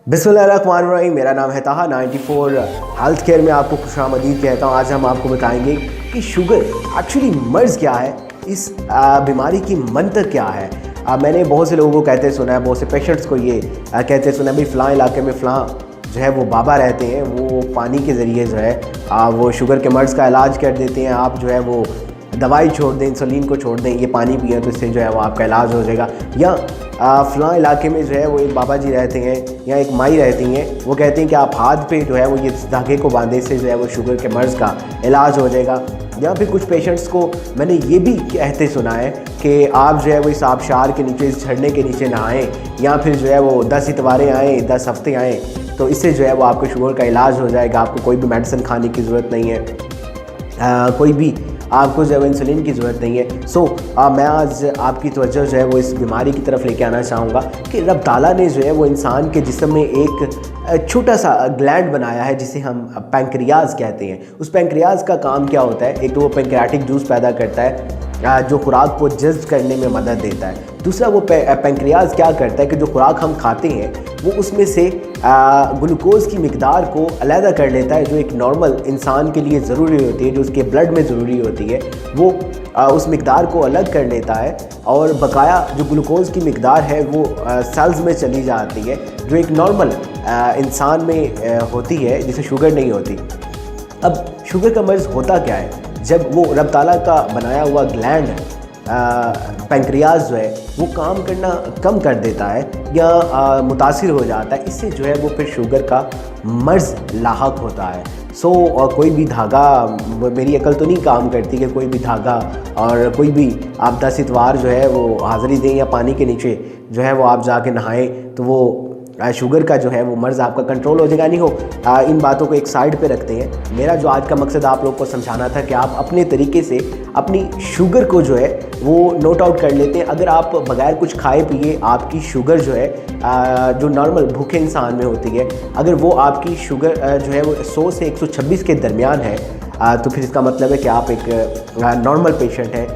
बिस्मिल्लाहिर्रहमानिर्रहीम। मेरा नाम है ताहा। 94 हेल्थ केयर में आपको खुशामदीद कहता हूँ। आज हम आपको बताएंगे कि शुगर एक्चुअली मर्ज़ क्या है, इस बीमारी की मंतक क्या है। मैंने बहुत से लोगों को कहते सुना है, बहुत से पेशेंट्स को ये कहते सुना है भाई फ़लाँ इलाके में फ़लाँ जो है वो बाबा रहते हैं, वो पानी के ज़रिए जो है वो शुगर के मर्ज़ का इलाज कर देते हैं। आप जो है वो दवाई छोड़ दें, इंसुलिन को छोड़ दें, ये पानी पिए तो इससे जो है वो आपका इलाज हो जाएगा। या फ़लाँ इलाके में जो है वो एक बाबा जी रहते हैं या एक माई रहती हैं, वो कहते हैं कि आप हाथ पे जो है वो ये धागे को बांधे से जो है वो शुगर के मर्ज़ का इलाज हो जाएगा। या फिर कुछ पेशेंट्स को मैंने ये भी कहते सुना है कि आप जो है वो इस आबशार के नीचे, इस झरने के नीचे नहाएं, या फिर जो है वो 10 इतवारें आएँ, 10 हफ्ते आएँ, तो इससे जो है वो आपको शुगर का इलाज हो जाएगा। आपको कोई भी मेडिसिन खाने की ज़रूरत नहीं है, कोई भी आपको जो है इंसुलिन की ज़रूरत नहीं है। मैं आज आपकी तवज्जो जो है वो इस बीमारी की तरफ लेके आना चाहूँगा कि रब ताला ने जो है वो इंसान के जिस्म में एक छोटा सा ग्लैंड बनाया है जिसे हम पैंक्रियाज कहते हैं। उस पैंक्रियाज का काम क्या होता है? एक तो वो पैंक्रियाटिक जूस पैदा करता है जो खुराक को जज्ब करने में मदद देता है। दूसरा वो पैंक्रियाज क्या करता है कि जो खुराक हम खाते हैं वो उसमें से ग्लूकोज़ की मिकदार को अलहदा कर लेता है, जो एक नॉर्मल इंसान के लिए ज़रूरी होती है, जो उसके ब्लड में ज़रूरी होती है, वो उस मिकदार को अलग कर लेता है और बकाया जो ग्लूकोज़ की मिकदार है वो सेल्स में चली जाती है, जो एक नॉर्मल इंसान में होती है, जिसे शुगर नहीं होती। अब शुगर का मर्ज़ होता क्या है? जब वो रब ताला का बनाया हुआ ग्लैंड पैंक्रियाज जो है वो काम करना कम कर देता है या मुतासिर हो जाता है, इससे जो है वो फिर शुगर का मर्ज़ लाहक होता है। कोई भी धागा, मेरी अकल तो नहीं काम करती कि कोई भी धागा और कोई भी आप 10 इतवार जो है वो हाज़िरी दें या पानी के नीचे जो है वो आप जाके नहाएं तो वो शुगर का जो है वो मर्ज़ आपका कंट्रोल हो जाएगा। नहीं हो, इन बातों को एक साइड पे रखते हैं। मेरा जो आज का मकसद आप लोग को समझाना था कि आप अपने तरीके से अपनी शुगर को जो है वो नोट आउट कर लेते हैं। अगर आप बगैर कुछ खाए पिए आपकी शुगर जो है जो नॉर्मल भूखे इंसान में होती है, अगर वो आपकी शुगर जो है वो 100 से 126 के दरमियान है तो फिर इसका मतलब है कि आप एक नॉर्मल पेशेंट हैं,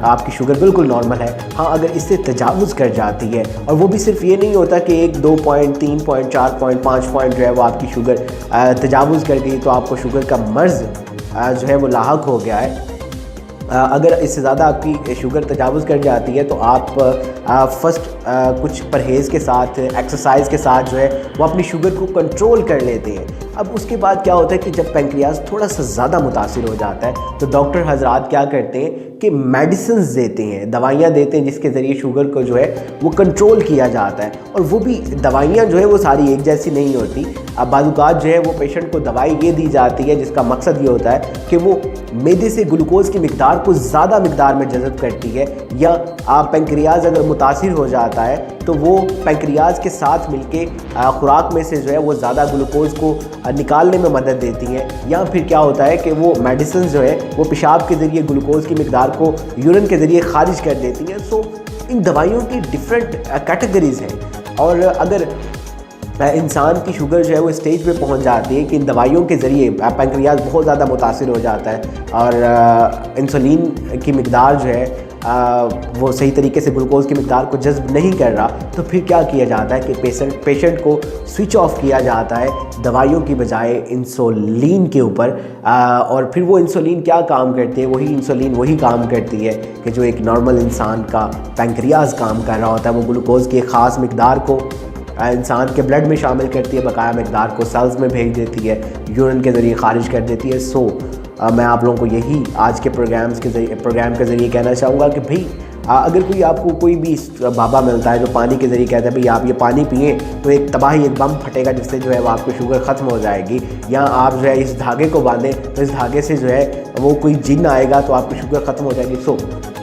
आपकी शुगर बिल्कुल नॉर्मल है। हाँ, अगर इससे तजावुज़ कर जाती है, और वो भी सिर्फ ये नहीं होता कि 1, 2 पॉइंट, 3 पॉइंट, 4 पॉइंट, 5 पॉइंट जो है वो आपकी शुगर तजावुज़ कर गई तो आपको शुगर का मर्ज़ जो है वो लाहक हो गया है। अगर इससे ज़्यादा आपकी शुगर तजावुज़ कर जाती है तो आप फर्स्ट कुछ परहेज़ के साथ, एक्सरसाइज के साथ जो है वो अपनी शुगर को कंट्रोल कर लेते हैं। अब उसके बाद क्या होता है कि जब पैंक्रियाज थोड़ा सा ज़्यादा मुतासिर हो जाता है तो डॉक्टर हजरात क्या करते हैं कि मेडिसिन देते हैं, दवाइयाँ देते हैं जिसके ज़रिए शुगर को जो है वो कंट्रोल किया जाता है। और वो भी दवाइयाँ जो है वो सारी एक जैसी नहीं होती। अब बाज़ जो है वो पेशेंट को दवाई ये दी जाती है जिसका मकसद ये होता है कि वो मैदे से ग्लूकोज़ की मिकदार को ज़्यादा मिकदार में जज़ब करती है, या पैंक्रियाज अगर मुतासिर हो जाता है तो वो पैंक्रियाज के साथ मिलके खुराक में से जो है वो ज़्यादा ग्लूकोज़ को निकालने में मदद देती हैं। या फिर क्या होता है कि वो मेडिसिन जो है वो पेशाब के ज़रिए ग्लूकोज़ की मिकदार को यूरिन के ज़रिए खारिज कर देती हैं। इन दवाइयों की डिफरेंट कैटेगरीज़ हैं, और अगर इंसान की शुगर जो है वो स्टेज पे पहुंच जाती है कि इन दवाइयों के ज़रिए पैंक्रियाज बहुत ज़्यादा मुतासिर हो जाता है और इंसुलिन की मिकदार जो है वो सही तरीके से ग्लूकोज़ की मिकदार को जज़्ब नहीं कर रहा, तो फिर क्या किया जाता है कि पेशेंट को स्विच ऑफ किया जाता है दवाइयों की बजाय इंसुलिन के ऊपर। और फिर वो इंसुलिन क्या काम करती है? वही इंसुलिन वही काम करती है कि जो एक नॉर्मल इंसान का पैंक्रियाज काम कर रहा होता है। वो ग्लूकोज़ की एक ख़ास मिकदार को इंसान के ब्लड में शामिल करती है, बकाया मिकदार को सेल्स में भेज देती है, यूरिन के ज़रिए खारिज कर देती है। मैं आप लोगों को यही आज के प्रोग्राम के ज़रिए कहना चाहूँगा कि भाई अगर आपको कोई भी बाबा मिलता है जो पानी के ज़रिए कहता है भाई आप ये पानी पिए तो एक तबाही, एक बम फटेगा जिससे जो है वो आपकी शुगर ख़त्म हो जाएगी, या आप जो है इस धागे को बांधें तो इस धागे से जो है वो कोई जिन आएगा तो आपकी शुगर ख़त्म हो जाएगी।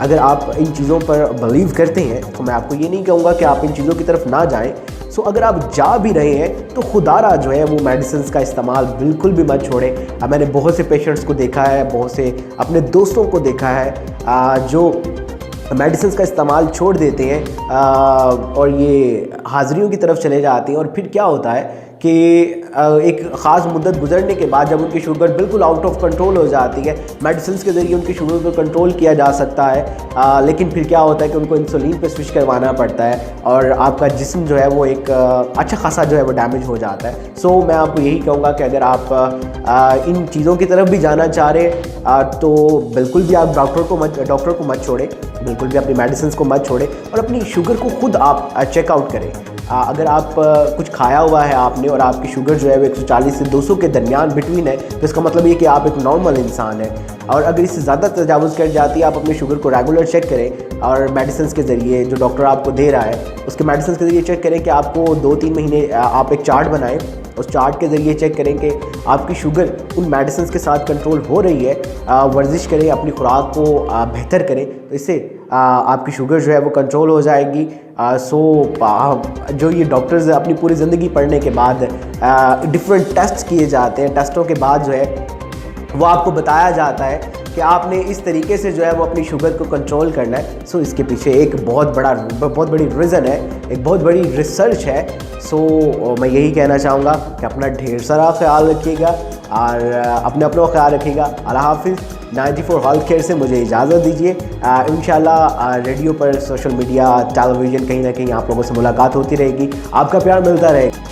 अगर आप इन चीज़ों पर बिलीव करते हैं तो मैं आपको ये नहीं कहूँगा कि आप इन चीज़ों की तरफ ना जाएँ। अगर आप जा भी रहे हैं तो खुदारा जो है वो मेडिसिन का इस्तेमाल बिल्कुल भी मत छोड़ें। मैंने बहुत से पेशेंट्स को देखा है, बहुत से अपने दोस्तों को देखा है जो मेडिसिन का इस्तेमाल छोड़ देते हैं और ये हाज़िरियों की तरफ चले जाते हैं। और फिर क्या होता है कि एक ख़ास मुद्दत गुजरने के बाद जब उनकी शुगर बिल्कुल आउट ऑफ कंट्रोल हो जाती है, मेडिसिन के ज़रिए उनकी शुगर को कंट्रोल किया जा सकता है, लेकिन फिर क्या होता है कि उनको इंसुलिन पे स्विच करवाना पड़ता है और आपका जिस्म जो है वो एक अच्छा खासा जो है वो डैमेज हो जाता है। सो मैं आपको यही कहूँगा कि अगर आप इन चीज़ों की तरफ भी जाना चाह रहे तो बिल्कुल भी आप डॉक्टर को मत छोड़ें, बिल्कुल भी अपनी मेडिसिन को मत छोड़ें और अपनी शुगर को खुद आप चेकआउट करें। अगर आप कुछ खाया हुआ है आपने और आपकी शुगर जो है वो 140 से 200 के दरमियान बिटवीन है, तो इसका मतलब ये कि आप एक नॉर्मल इंसान हैं। और अगर इससे ज़्यादा तजावुज़ कर जाती है, आप अपनी शुगर को रेगुलर चेक करें और मेडिसिन के ज़रिए जो डॉक्टर आपको दे रहा है उसके मेडिसिन के ज़रिए चेक करें कि आपको 2-3 महीने आप एक चार्ट बनाएं, उस चार्ट के ज़रिए चेक करें कि आपकी शुगर उन मेडिसिन के साथ कंट्रोल हो रही है। वर्जिश करें, अपनी खुराक को बेहतर करें, तो इससे आपकी शुगर जो है वो कंट्रोल हो जाएगी। जो ये डॉक्टर्स अपनी पूरी ज़िंदगी पढ़ने के बाद डिफरेंट टेस्ट किए जाते हैं, टेस्टों के बाद जो है वो आपको बताया जाता है कि आपने इस तरीके से जो है वो अपनी शुगर को कंट्रोल करना है। सो इसके पीछे एक बहुत बड़ी रीज़न है, एक बहुत बड़ी रिसर्च है। सो मैं यही कहना चाहूँगा कि अपना ढेर सारा ख्याल रखिएगा और अपना ख्याल रखिएगा। अल्लाह हाफिज़। 94 हेल्थ केयर से मुझे इजाज़त दीजिए। इंशाल्लाह रेडियो पर, सोशल मीडिया, टेलीविज़न, कहीं ना कहीं आप लोगों से मुलाकात होती रहेगी। आपका प्यार मिलता रहेगा।